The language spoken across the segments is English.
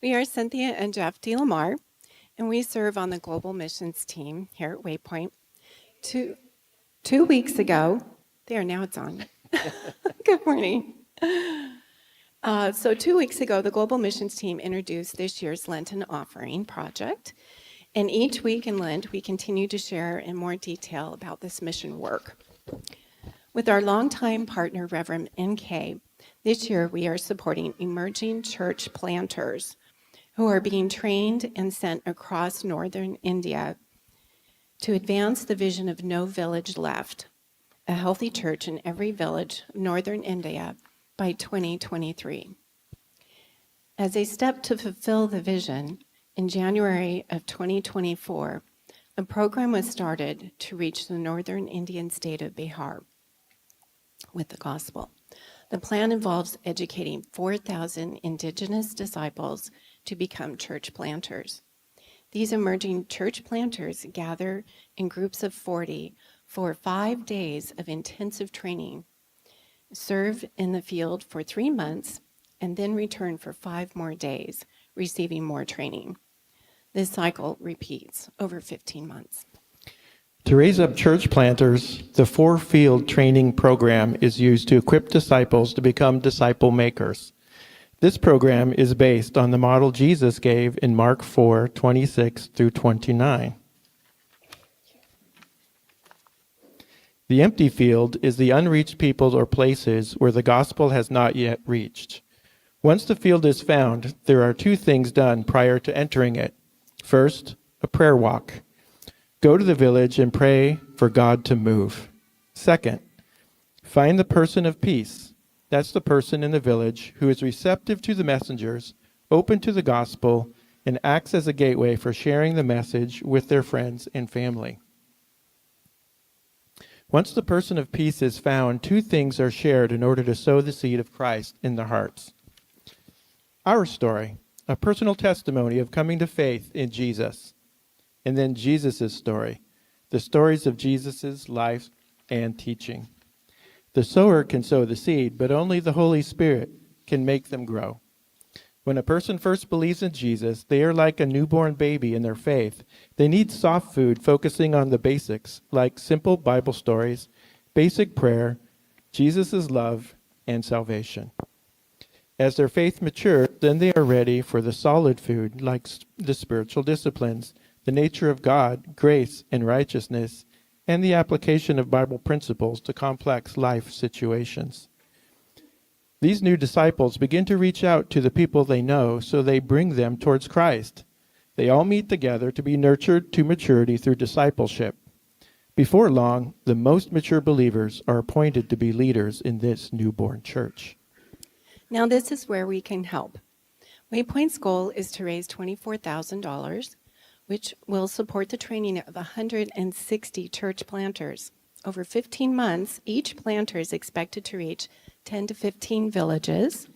We are Cynthia and Jeff DeLamar, and we serve on the global missions team here at Waypoint. Two weeks ago, now it's on. Good morning. So 2 weeks ago, the global missions team introduced this year's Lenten Offering project. And each week in Lent, we continue to share in more detail about this mission work. With our longtime partner, Reverend N.K., this year we are supporting emerging church planters who are being trained and sent across northern India to advance the vision of No Village Left, a healthy church in every village of northern India by 2023. As a step to fulfill the vision, in January of 2024, a program was started to reach the northern Indian state of Bihar with the gospel. The plan involves educating 4,000 indigenous disciples to become church planters. These emerging church planters gather in groups of 40 for 5 days of intensive training, serve in the field for 3 months, and then return for 5 more days, receiving more training. This cycle repeats over 15 months. To raise up church planters, the 4-field training program is used to equip disciples to become disciple makers. This program is based on the model Jesus gave in Mark 4:26 through 29. The empty field is the unreached people or places where the gospel has not yet reached. Once the field is found, there are 2 things done prior to entering it. First, a prayer walk. Go to the village and pray for God to move. Second, find the person of peace. That's the person in the village who is receptive to the messengers, open to the gospel, and acts as a gateway for sharing the message with their friends and family. Once the person of peace is found, 2 things are shared in order to sow the seed of Christ in their hearts. Our story, a personal testimony of coming to faith in Jesus. And then Jesus' story, the stories of Jesus' life and teaching. The sower can sow the seed, but only the Holy Spirit can make them grow. When a person first believes in Jesus, they are like a newborn baby in their faith. They need soft food focusing on the basics, like simple Bible stories, basic prayer, Jesus' love, and salvation. As their faith matures, then they are ready for the solid food, like the spiritual disciplines, the nature of God, grace, and righteousness, and the application of Bible principles to complex life situations. These new disciples begin to reach out to the people they know, so they bring them towards Christ. They all meet together to be nurtured to maturity through discipleship. Before long, the most mature believers are appointed to be leaders in this newborn church. Now this is where we can help. Waypoint's goal is to raise $24,000, which will support the training of 160 church planters. Over 15 months, each planter is expected to reach 10 to 15 villages,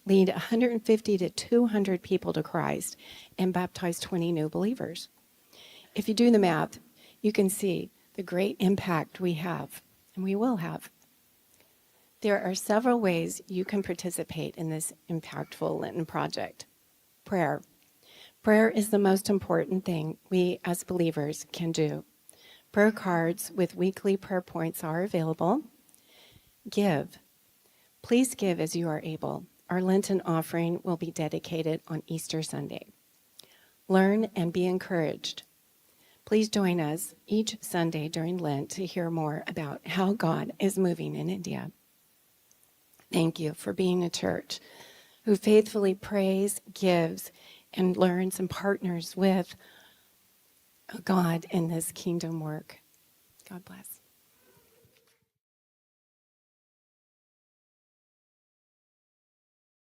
lead 150 to 200 people to Christ, and baptize 20 new believers. If you do the math, you can see the great impact we have, and we will have. There are several ways you can participate in this impactful Lenten project. Prayer. Prayer is the most important thing we as believers can do. Prayer cards with weekly prayer points are available. Give. Please give as you are able. Our Lenten offering will be dedicated on Easter Sunday. Learn and be encouraged. Please join us each Sunday during Lent to hear more about how God is moving in India. Thank you for being a church who faithfully prays, gives, and learns and partners with God in this kingdom work. God bless.